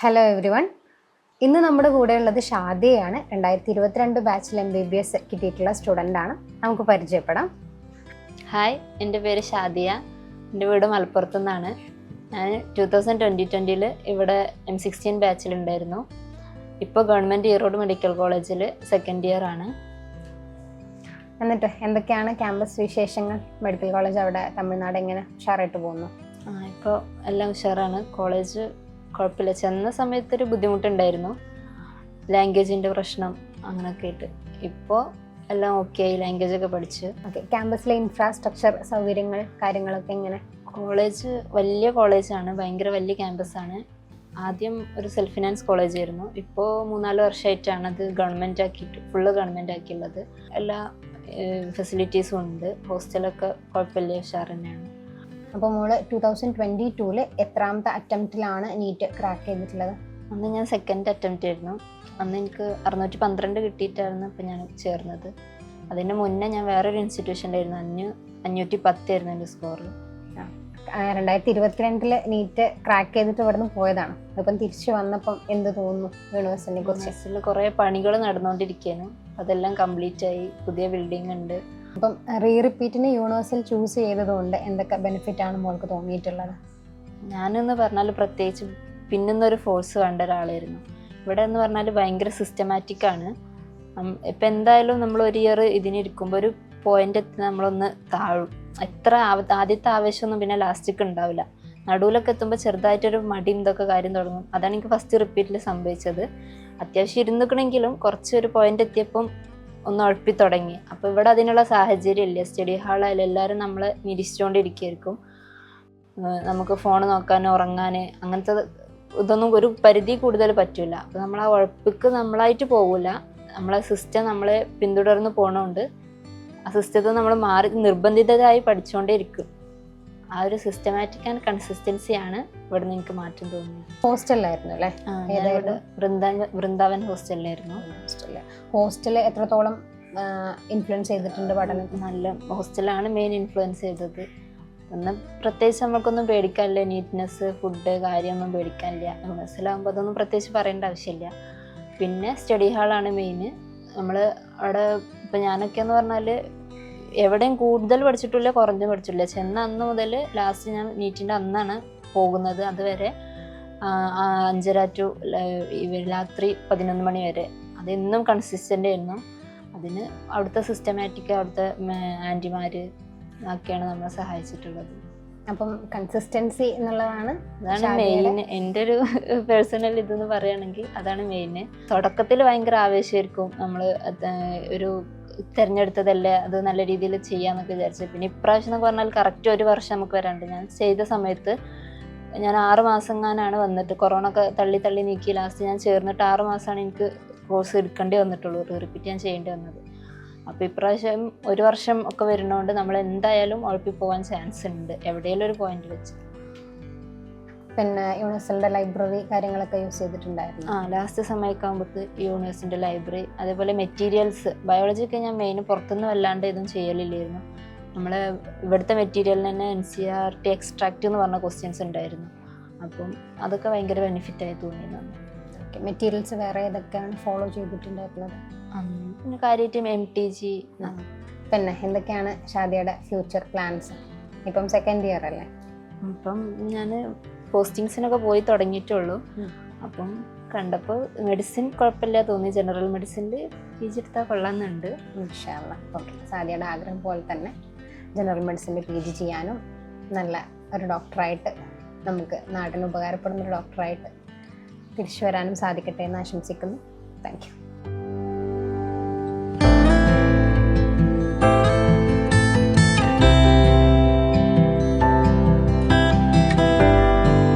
Hello every one. ഇന്ന് നമ്മുടെ കൂടെയുള്ളത് ഷാദിയയാണ്. 2022 ബാച്ചിൽ MBBS കിട്ടിയിട്ടുള്ള സ്റ്റുഡൻ്റ് ആണ്. നമുക്ക് പരിചയപ്പെടാം. ഹായ്, എൻ്റെ പേര് ഷാദിയ. എൻ്റെ വീട് മലപ്പുറത്തു നിന്നാണ്. ഞാൻ 2020 ഇവിടെ M16 ബാച്ചിലുണ്ടായിരുന്നു. ഇപ്പോൾ ഗവൺമെൻറ് ഈറോഡ് മെഡിക്കൽ കോളേജിൽ സെക്കൻഡ് ഇയർ ആണ്. എന്നിട്ട് എന്തൊക്കെയാണ് ക്യാമ്പസ് വിശേഷങ്ങൾ? മെഡിക്കൽ കോളേജ് അവിടെ തമിഴ്നാട് എങ്ങനെ ഉഷാറായിട്ട് പോകുന്നു? ഇപ്പോൾ എല്ലാം ഉഷാറാണ്. കോളേജ് കുഴപ്പമില്ല. ചെന്ന സമയത്തൊരു ബുദ്ധിമുട്ടുണ്ടായിരുന്നു, ലാംഗ്വേജിൻ്റെ പ്രശ്നം അങ്ങനെയൊക്കെ ആയിട്ട്. ഇപ്പോൾ എല്ലാം ഓക്കെ ആയി, ലാംഗ്വേജൊക്കെ പഠിച്ച്. ഓക്കെ, ക്യാമ്പസിലെ ഇൻഫ്രാസ്ട്രക്ചർ സൗകര്യങ്ങൾ കാര്യങ്ങളൊക്കെ എങ്ങനെ? കോളേജ് വലിയ കോളേജാണ്, ഭയങ്കര വലിയ ക്യാമ്പസാണ്. ആദ്യം ഒരു സെൽഫ് ഫിനാൻസ് കോളേജ് ആയിരുന്നു. ഇപ്പോൾ 3-4 വർഷമായിട്ടാണ് അത് ഗവൺമെൻറ് ആക്കിയിട്ട് ഫുള്ള് ഗവൺമെൻറ് ആക്കിയുള്ളത്. എല്ലാ ഫെസിലിറ്റീസും ഉണ്ട്. ഹോസ്റ്റലൊക്കെ കുഴപ്പമില്ല, ഉഷാർ തന്നെയാണ്. അപ്പോൾ മോള് 2022 എത്രാമത്തെ അറ്റംപ്റ്റിലാണ് നീറ്റ് ക്രാക്ക് ചെയ്തിട്ടുള്ളത്? അന്ന് ഞാൻ സെക്കൻഡ് അറ്റംപ്റ്റ് ആയിരുന്നു. അന്ന് എനിക്ക് 612 കിട്ടിയിട്ടായിരുന്നു ഇപ്പം ഞാൻ ചേർന്നത്. അതിന് മുന്നേ ഞാൻ വേറൊരു ഇൻസ്റ്റിറ്റ്യൂഷനിലായിരുന്നു. 510 ആയിരുന്നു എൻ്റെ സ്കോർ. 2022 നീറ്റ് ക്രാക്ക് ചെയ്തിട്ട് ഇവിടെ നിന്ന് പോയതാണ്. അപ്പം തിരിച്ചു വന്നപ്പം എന്ത് തോന്നുന്നു യൂണിവേഴ്സിറ്റിനെ കുറിച്ച്? യൂണിവേഴ്സിറ്റിയിൽ കുറേ പണികൾ നടന്നുകൊണ്ടിരിക്കുകയാണ്. അതെല്ലാം കംപ്ലീറ്റ് ആയി, പുതിയ ബിൽഡിംഗ് ഉണ്ട്. അപ്പം റിപ്പീറ്റിന് യൂണിവേഴ്സിൽ ചൂസ് ചെയ്തതുകൊണ്ട് എന്തൊക്കെ ബെനിഫിറ്റാണ് മോൾക്ക് തോന്നിയിട്ടുള്ളത്? ഞാനെന്ന് പറഞ്ഞാൽ പ്രത്യേകിച്ച് പിന്നൊന്നൊരു ഫോഴ്സ് വേണ്ട ഒരാളായിരുന്നു. ഇവിടെ എന്ന് പറഞ്ഞാൽ ഭയങ്കര സിസ്റ്റമാറ്റിക്കാണ്. ഇപ്പം എന്തായാലും നമ്മൾ ഒരു ഇയർ ഇതിനിരിക്കുമ്പോൾ ഒരു പോയിന്റ് എത്തി നമ്മളൊന്ന് താഴും. എത്ര ആദ്യത്തെ ആവേശമൊന്നും പിന്നെ ലാസ്റ്റിക്ക് ഉണ്ടാവില്ല. നടുവിലൊക്കെ എത്തുമ്പോൾ ചെറുതായിട്ടൊരു മടിയും ഇതൊക്കെ കാര്യം തുടങ്ങും. അതാണ് എനിക്ക് ഫസ്റ്റ് റിപ്പീറ്റിൽ സംഭവിച്ചത്. അത്യാവശ്യം ഇരുന്നിക്കണമെങ്കിലും കുറച്ചൊരു പോയിന്റ് എത്തിയപ്പം ഒന്ന് ഉഴപ്പി തുടങ്ങി. അപ്പോൾ ഇവിടെ അതിനുള്ള സാഹചര്യം ഇല്ല. സ്റ്റഡി ഹാളായാലും എല്ലാവരും നമ്മളെ നിരീക്ഷിച്ചുകൊണ്ടിരിക്കുകയായിരിക്കും. നമുക്ക് ഫോൺ നോക്കാൻ, ഉറങ്ങാൻ, അങ്ങനത്തെ ഇതൊന്നും ഒരു പരിധി കൂടുതൽ പറ്റില്ല. അപ്പോൾ നമ്മൾ ആ ഉഴപ്പിക്ക് നമ്മളായിട്ട് പോകില്ല. നമ്മളെ സിസ്റ്റം നമ്മളെ പിന്തുടർന്ന് പോകണോണ്ട് ആ സിസ്റ്റത്തിൽ നമ്മൾ മാറി നിർബന്ധിതരായി പഠിച്ചുകൊണ്ടേ ഇരിക്കും. ആ ഒരു സിസ്റ്റമാറ്റിക് ആൻഡ് കൺസിസ്റ്റൻസിയാണ് ഇവിടെ നിന്ന് എനിക്ക് മാറ്റം തോന്നുന്നത്. ഹോസ്റ്റലിലായിരുന്നു അല്ലേ? വൃന്ദാവൻ ഹോസ്റ്റലിലായിരുന്നു. ഹോസ്റ്റൽ എത്രത്തോളം ഇൻഫ്ലുവൻസ് ചെയ്തിട്ടുണ്ട് പഠനത്തിൽ? നല്ല ഹോസ്റ്റലാണ് മെയിൻ ഇൻഫ്ലുവൻസ് ചെയ്തത്. ഒന്നും പ്രത്യേകിച്ച് നമ്മൾക്കൊന്നും പേടിക്കാനില്ല. നീറ്റ്നെസ്, ഫുഡ് കാര്യമൊന്നും പേടിക്കാനില്ല. യൂണിവേഴ്സിലാകുമ്പോൾ അതൊന്നും പ്രത്യേകിച്ച് പറയേണ്ട ആവശ്യമില്ല. പിന്നെ സ്റ്റഡി ഹാളാണ് മെയിൻ. നമ്മൾ അവിടെ ഇപ്പം ഞാനൊക്കെ എന്ന് പറഞ്ഞാൽ എവിടെയും കൂടുതൽ പഠിച്ചിട്ടില്ല, കുറഞ്ഞ് പഠിച്ചിട്ടില്ല. ചെന്ന അന്ന് മുതൽ ലാസ്റ്റ് ഞാൻ നീറ്റിൻ്റെ അന്നാണ് പോകുന്നത്. അതുവരെ 5:30 to രാത്രി 11 മണി വരെ അതെന്നും കൺസിസ്റ്റൻ്റ് ആയിരുന്നു. അതിന് അവിടുത്തെ സിസ്റ്റമാറ്റിക്, അവിടുത്തെ ആൻറ്റിമാർ ഒക്കെയാണ് നമ്മളെ സഹായിച്ചിട്ടുള്ളത്. അപ്പം കൺസിസ്റ്റൻസി എന്നുള്ളതാണ് അതാണ് മെയിൻ. എൻ്റെ ഒരു പേഴ്സണൽ ഇതെന്ന് പറയുകയാണെങ്കിൽ അതാണ് മെയിൻ. തുടക്കത്തിൽ ഭയങ്കര ആവേശമായിരിക്കും. നമ്മൾ ഒരു തിരഞ്ഞെടുത്തതല്ലേ, അത് നല്ല രീതിയിൽ ചെയ്യാമെന്നൊക്കെ വിചാരിച്ചു. പിന്നെ ഇപ്രാവശ്യം എന്നൊക്കെ പറഞ്ഞാൽ കറക്റ്റ് 1 വർഷം നമുക്ക് വരാണ്ട്. ഞാൻ ചെയ്ത സമയത്ത് ഞാൻ 6 മാസം വന്നിട്ട് കൊറോണ ഒക്കെ തള്ളി നീക്കി ലാസ്റ്റ് ഞാൻ ചേർന്നിട്ട് 6 മാസമാണ് എനിക്ക് കോഴ്സ് എടുക്കേണ്ടി വന്നിട്ടുള്ളൂ. റിപ്പീറ്റ് ഞാൻ ചെയ്യേണ്ടി വന്നത്. അപ്പോൾ ഇപ്രാവശ്യം 1 വർഷം ഒക്കെ വരുന്നതുകൊണ്ട് നമ്മൾ എന്തായാലും ഉഴപ്പി പോകാൻ ചാൻസ് ഉണ്ട് എവിടെയെങ്കിലും ഒരു പോയിന്റ് വെച്ച്. പിന്നെ യൂണിവേഴ്സിറ്റിയുടെ ലൈബ്രറി കാര്യങ്ങളൊക്കെ യൂസ് ചെയ്തിട്ടുണ്ടായിരുന്നു? ലാസ്റ്റ് സമയമൊക്കെ ആകുമ്പോൾ യൂണിവേഴ്സിറ്റിൻ്റെ ലൈബ്രറി, അതേപോലെ മെറ്റീരിയൽസ്. ബയോളജിയൊക്കെ ഞാൻ മെയിൻ പുറത്തുനിന്ന് വല്ലാണ്ട് ഇതും ചെയ്യലില്ലായിരുന്നു. നമ്മളെ ഇവിടുത്തെ മെറ്റീരിയലിന് തന്നെ NCERT എക്സ്ട്രാക്റ്റ് എന്ന് പറഞ്ഞ ക്വസ്റ്റ്യൻസ് ഉണ്ടായിരുന്നു. അപ്പം അതൊക്കെ ഭയങ്കര ബെനിഫിറ്റായി തോന്നിയതാണ്. മെറ്റീരിയൽസ് വേറെ ഏതൊക്കെയാണ് ഫോളോ ചെയ്തിട്ടുണ്ടായിരുന്നത്? പിന്നെ കാര്യമായിട്ട് MTG. പിന്നെ എന്തൊക്കെയാണ് ഷാദിയയുടെ ഫ്യൂച്ചർ പ്ലാൻസ്? ഇപ്പം സെക്കൻഡ് ഇയർ അല്ലേ? അപ്പം ഞാൻ പോസ്റ്റിങ്സിനൊക്കെ പോയി തുടങ്ങിയിട്ടുള്ളൂ. അപ്പം കണ്ടപ്പോൾ മെഡിസിൻ കുഴപ്പമില്ല തോന്നി. ജനറൽ മെഡിസിനിൽ PG എടുത്താൽ കൊള്ളാമെന്നുണ്ട്. ഇൻഷാ അല്ലാഹ്. ഓക്കെ, ഷാദിയയുടെ ആഗ്രഹം പോലെ തന്നെ ജനറൽ മെഡിസിനിൽ PG ചെയ്യാനും നല്ല ഒരു ഡോക്ടറായിട്ട്, നമുക്ക് നാടിന് ഉപകാരപ്പെടുന്ന ഒരു ഡോക്ടറായിട്ട് തിരിച്ചു വരാനും സാധിക്കട്ടെ എന്ന് ആശംസിക്കുന്നു. Thank you.